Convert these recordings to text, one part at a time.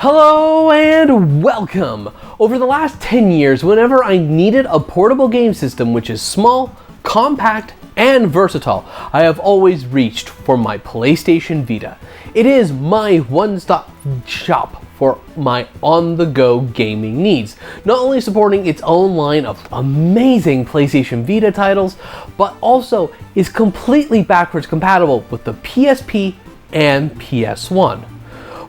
Hello and welcome! Over the last 10 years, whenever I needed a portable game system which is small, compact, and versatile, I have always reached for my PlayStation Vita. It is my one-stop shop for my on-the-go gaming needs, not only supporting its own line of amazing PlayStation Vita titles, but also is completely backwards compatible with the PSP and PS1.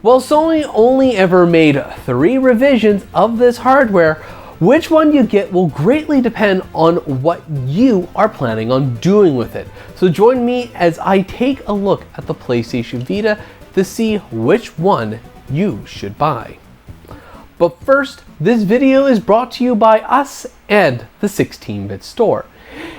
While Sony only ever made 3 revisions of this hardware, which one you get will greatly depend on what you are planning on doing with it. So join me as I take a look at the PlayStation Vita to see which one you should buy. But first, this video is brought to you by us and the 16-bit store.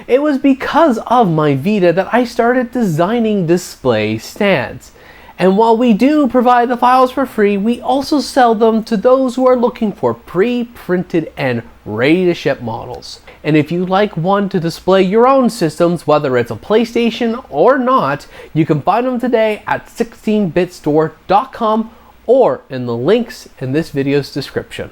It was because of my Vita that I started designing display stands. And while we do provide the files for free, we also sell them to those who are looking for pre-printed and ready-to-ship models. And if you'd like one to display your own systems, whether it's a PlayStation or not, you can find them today at 16bitstore.com or in the links in this video's description.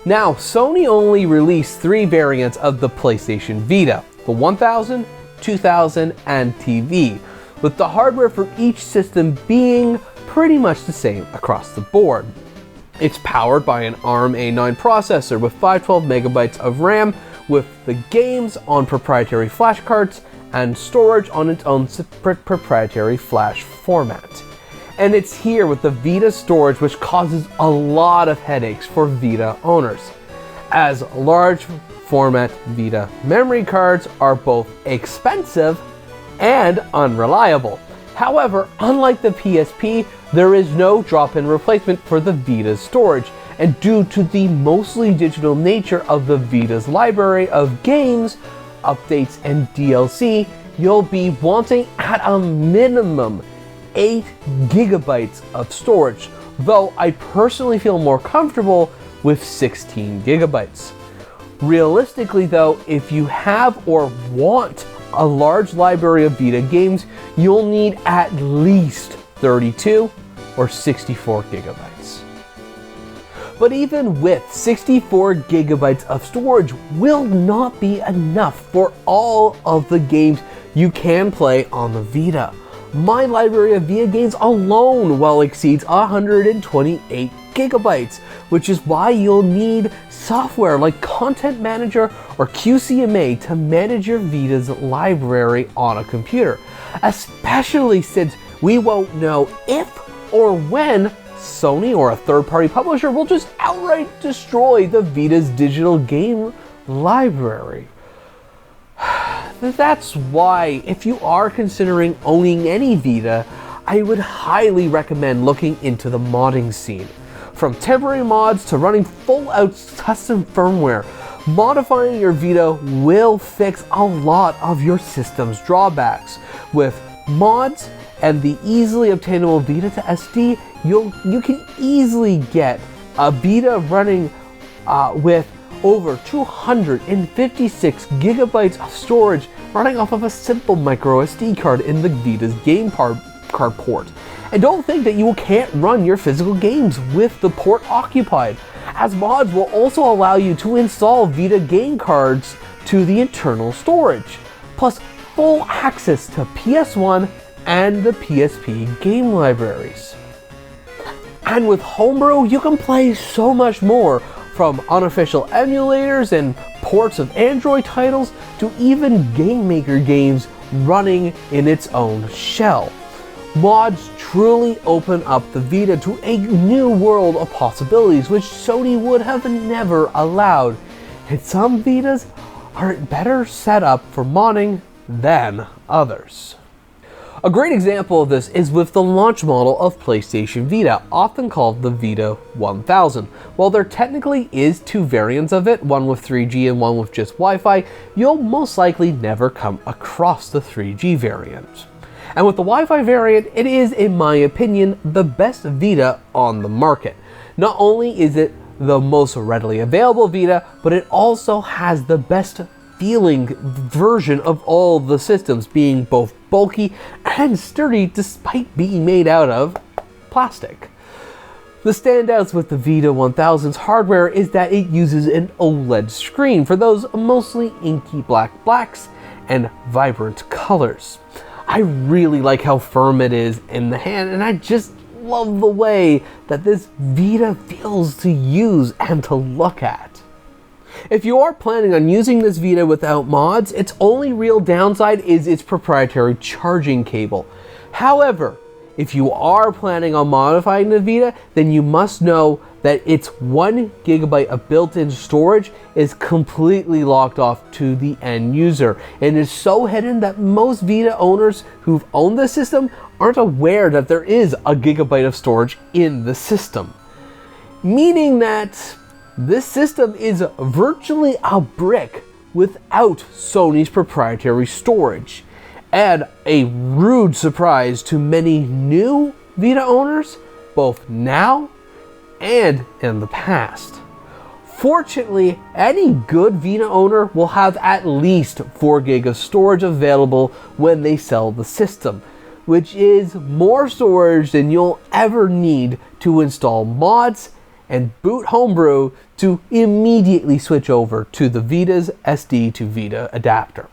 Now, Sony only released 3 variants of the PlayStation Vita, the 1000, 2000, and TV, with the hardware for each system being pretty much the same across the board. It's powered by an ARM A9 processor with 512 megabytes of RAM, with the games on proprietary flash cards and storage on its own separate proprietary flash format. And it's here with the Vita storage which causes a lot of headaches for Vita owners, as large format Vita memory cards are both expensive and unreliable. However, unlike the PSP, there is no drop-in replacement for the Vita's storage, and due to the mostly digital nature of the Vita's library of games, updates, and DLC, you'll be wanting at a minimum 8 gigabytes of storage, though I personally feel more comfortable with 16 gigabytes. Realistically though, if you have or want a large library of Vita games, you'll need at least 32 or 64 gigabytes. But even with 64 gigabytes of storage will not be enough for all of the games you can play on the Vita. My library of Vita games alone well exceeds 128 gigabytes, which is why you'll need software like Content Manager or QCMA to manage your Vita's library on a computer, especially since we won't know if or when Sony or a third-party publisher will just outright destroy the Vita's digital game library. That's why, if you are considering owning any Vita, I would highly recommend looking into the modding scene. From temporary mods to running full-out custom firmware, modifying your Vita will fix a lot of your system's drawbacks. With mods and the easily obtainable Vita to SD, you can easily get a Vita running with over 256 gigabytes of storage running off of a simple micro SD card in the Vita's game card port. And don't think that you can't run your physical games with the port occupied, as mods will also allow you to install Vita game cards to the internal storage, plus full access to PS1 and the PSP game libraries. And with Homebrew, you can play so much more, from unofficial emulators and ports of Android titles to even Game Maker games running in its own shell. Mods truly open up the Vita to a new world of possibilities which Sony would have never allowed, and some Vitas are better set up for modding than others. A great example of this is with the launch model of PlayStation Vita, often called the Vita 1000. While there technically is 2 variants of it, one with 3G and one with just Wi-Fi, you'll most likely never come across the 3G variant. And with the Wi-Fi variant, it is, in my opinion, the best Vita on the market. Not only is it the most readily available Vita, but it also has the best feeling version of all the systems, being both bulky and sturdy despite being made out of plastic. The standouts with the Vita 1000's hardware is that it uses an OLED screen for those mostly inky blacks and vibrant colors. I really like how firm it is in the hand, and I just love the way that this Vita feels to use and to look at. If you are planning on using this Vita without mods, its only real downside is its proprietary charging cable. However, if you are planning on modifying the Vita, then you must know that its 1 GB of built-in storage is completely locked off to the end user and is so hidden that most Vita owners who've owned the system aren't aware that there is a gigabyte of storage in the system. Meaning that this system is virtually a brick without Sony's proprietary storage. And a rude surprise to many new Vita owners, both now and in the past. Fortunately, any good Vita owner will have at least 4 GB of storage available when they sell the system, which is more storage than you'll ever need to install mods and boot homebrew to immediately switch over to the Vita's SD to Vita adapter.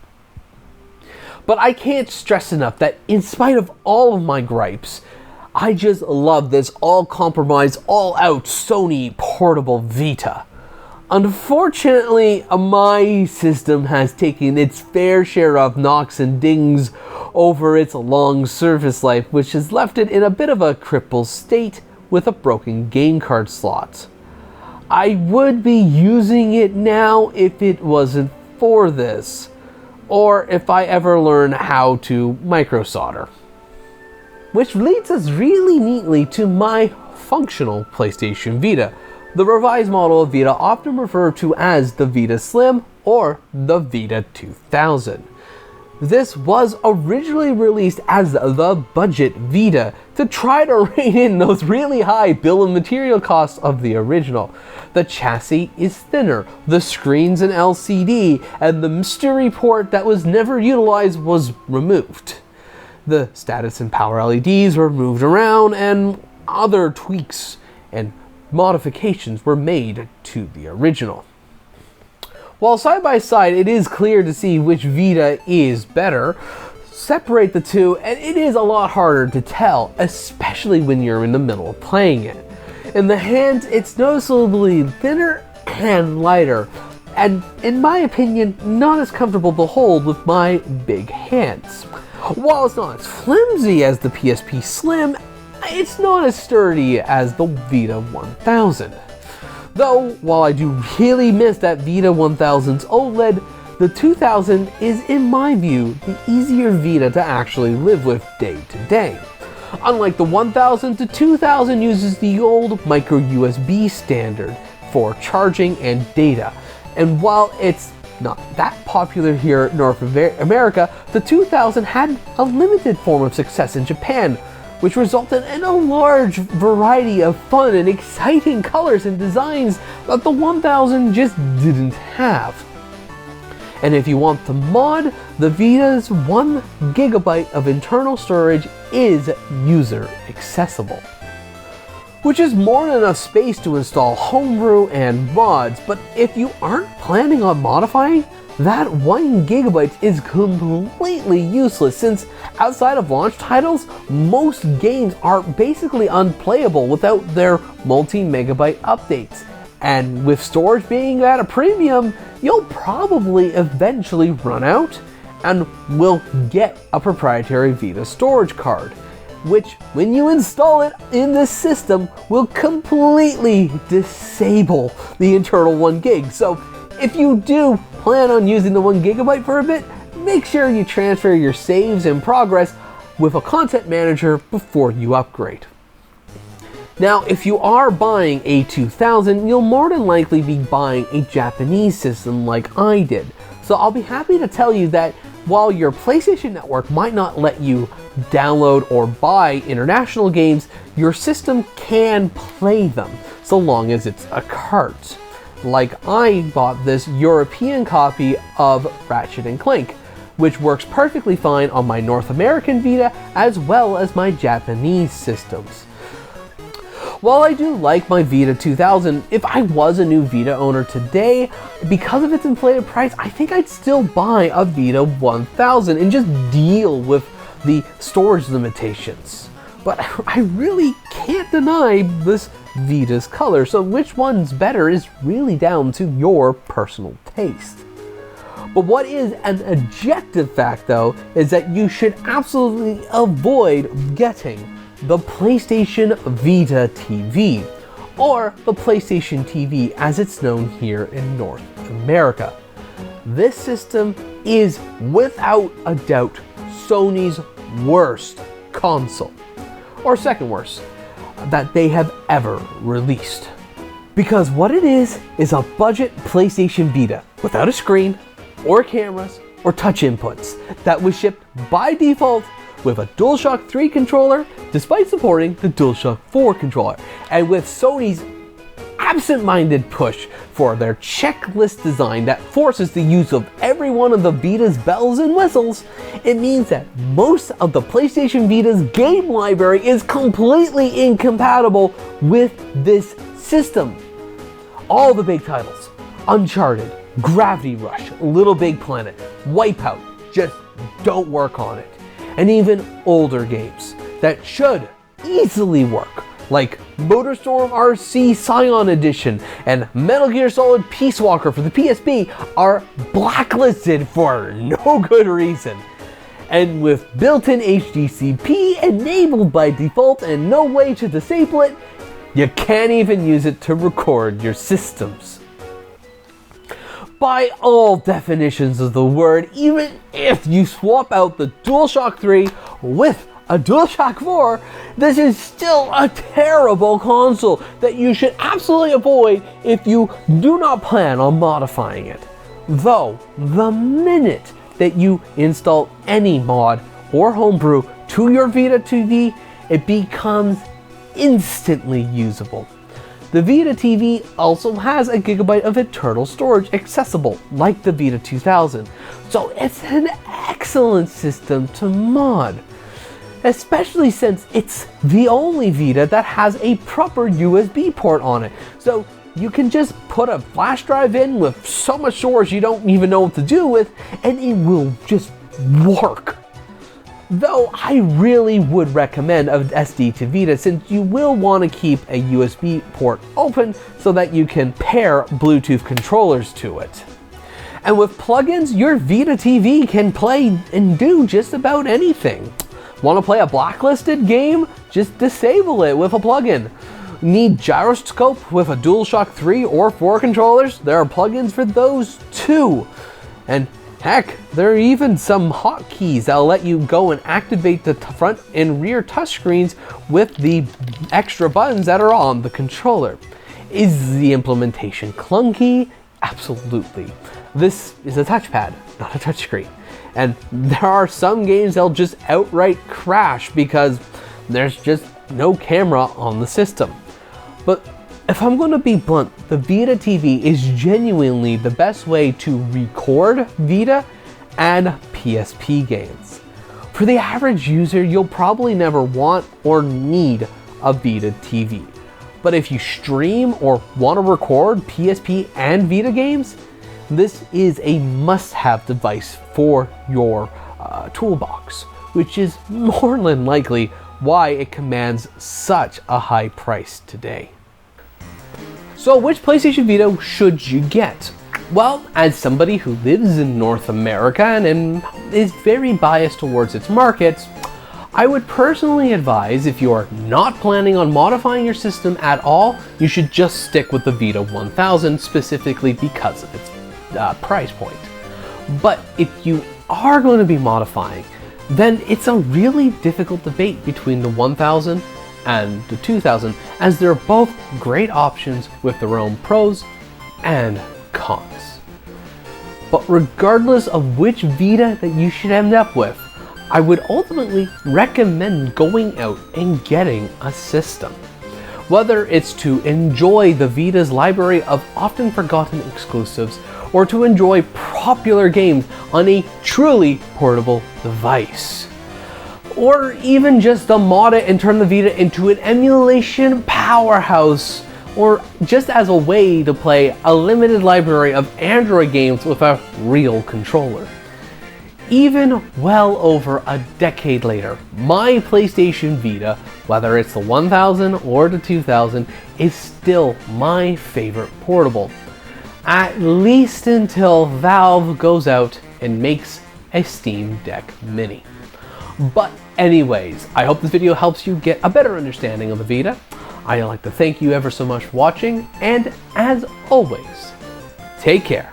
But I can't stress enough that in spite of all of my gripes, I just love this all-compromise, all-out Sony portable Vita. Unfortunately, my system has taken its fair share of knocks and dings over its long service life, which has left it in a bit of a crippled state with a broken game card slot. I would be using it now if it wasn't for this, or if I ever learn how to micro solder. Which leads us really neatly to my functional PlayStation Vita, the revised model of Vita often referred to as the Vita Slim or the Vita 2000. This was originally released as the budget Vita to try to rein in those really high bill of material costs of the original. The chassis is thinner, the screen's an LCD, and the mystery port that was never utilized was removed. The status and power LEDs were moved around, and other tweaks and modifications were made to the original. While side by side it is clear to see which Vita is better, separate the two and it is a lot harder to tell, especially when you're in the middle of playing it. In the hands, it's noticeably thinner and lighter, and in my opinion, not as comfortable to hold with my big hands. While it's not as flimsy as the PSP Slim, it's not as sturdy as the Vita 1000. Though, while I do really miss that Vita 1000's OLED, the 2000 is, in my view, the easier Vita to actually live with day to day. Unlike the 1000, the 2000 uses the old micro USB standard for charging and data. And while it's not that popular here in North America, the 2000 had a limited form of success in Japan, which resulted in a large variety of fun and exciting colors and designs that the 1000 just didn't have. And if you want to mod, the Vita's 1 GB of internal storage is user accessible, which is more than enough space to install homebrew and mods. But if you aren't planning on modifying, that 1 GB is completely useless, since outside of launch titles, most games are basically unplayable without their multi-megabyte updates. And with storage being at a premium, you'll probably eventually run out and will get a proprietary Vita storage card, which, when you install it in this system, will completely disable the internal 1 GB. So if you do plan on using the 1 GB for a bit, make sure you transfer your saves and progress with a content manager before you upgrade. Now, if you are buying a 2000, you'll more than likely be buying a Japanese system like I did. So I'll be happy to tell you that while your PlayStation Network might not let you download or buy international games, your system can play them, so long as it's a cart. like I bought this European copy of Ratchet & Clank, which works perfectly fine on my North American Vita as well as my Japanese systems. While I do like my Vita 2000, if I was a new Vita owner today, because of its inflated price, I think I'd still buy a Vita 1000 and just deal with the storage limitations. But I really can't deny this Vita's color, so which one's better is really down to your personal taste. But what is an objective fact though, is that you should absolutely avoid getting the PlayStation Vita TV, or the PlayStation TV as it's known here in North America. This system is without a doubt Sony's worst console, or second worst, that they have ever released. Because what it is a budget PlayStation Vita without a screen, or cameras, or touch inputs that was shipped by default with a DualShock 3 controller, despite supporting the DualShock 4 controller. And with Sony's absent-minded push for their checklist design that forces the use of every one of the Vita's bells and whistles, it means that most of the PlayStation Vita's game library is completely incompatible with this system. All the big titles, Uncharted, Gravity Rush, Little Big Planet, Wipeout, just don't work on it. And even older games that should easily work, like MotorStorm RC Scion Edition and Metal Gear Solid Peace Walker for the PSP, are blacklisted for no good reason. And with built-in HDCP enabled by default and no way to disable it, you can't even use it to record your systems. By all definitions of the word, even if you swap out the DualShock 3 with a DualShock 4, this is still a terrible console that you should absolutely avoid if you do not plan on modifying it. Though, the minute that you install any mod or homebrew to your Vita TV, it becomes instantly usable. The Vita TV also has a gigabyte of internal storage accessible, like the Vita 2000, so it's an excellent system to mod, especially since it's the only Vita that has a proper USB port on it, so you can just put a flash drive in with so much storage you don't even know what to do with, and it will just work. Though I really would recommend an SD to Vita, since you will want to keep a USB port open so that you can pair Bluetooth controllers to it. And with plugins, your Vita TV can play and do just about anything. Want to play a blacklisted game? Just disable it with a plugin. Need gyroscope with a DualShock 3 or 4 controllers? There are plugins for those too. And heck, there are even some hotkeys that'll let you go and activate the front and rear touchscreens with the extra buttons that are on the controller. Is the implementation clunky? Absolutely. This is a touchpad, not a touchscreen. And there are some games that'll just outright crash because there's just no camera on the system. But if I'm going to be blunt, the Vita TV is genuinely the best way to record Vita and PSP games. For the average user, you'll probably never want or need a Vita TV. But if you stream or want to record PSP and Vita games, this is a must-have device for your toolbox, which is more than likely why it commands such a high price today. So which PlayStation Vita should you get? Well, as somebody who lives in North America and is very biased towards its markets, I would personally advise, if you are not planning on modifying your system at all, you should just stick with the Vita 1000, specifically because of its price point. But if you are going to be modifying, then it's a really difficult debate between the 1000 and the 2000, as they're both great options with their own pros and cons. But regardless of which Vita that you should end up with, I would ultimately recommend going out and getting a system. Whether it's to enjoy the Vita's library of often forgotten exclusives, or to enjoy popular games on a truly portable device. Or even just to mod it and turn the Vita into an emulation powerhouse, or just as a way to play a limited library of Android games with a real controller. Even well over a decade later, my PlayStation Vita, whether it's the 1000 or the 2000, is still my favorite portable. At least until Valve goes out and makes a Steam Deck Mini. But anyways, I hope this video helps you get a better understanding of the Vita. I'd like to thank you ever so much for watching, and as always, take care.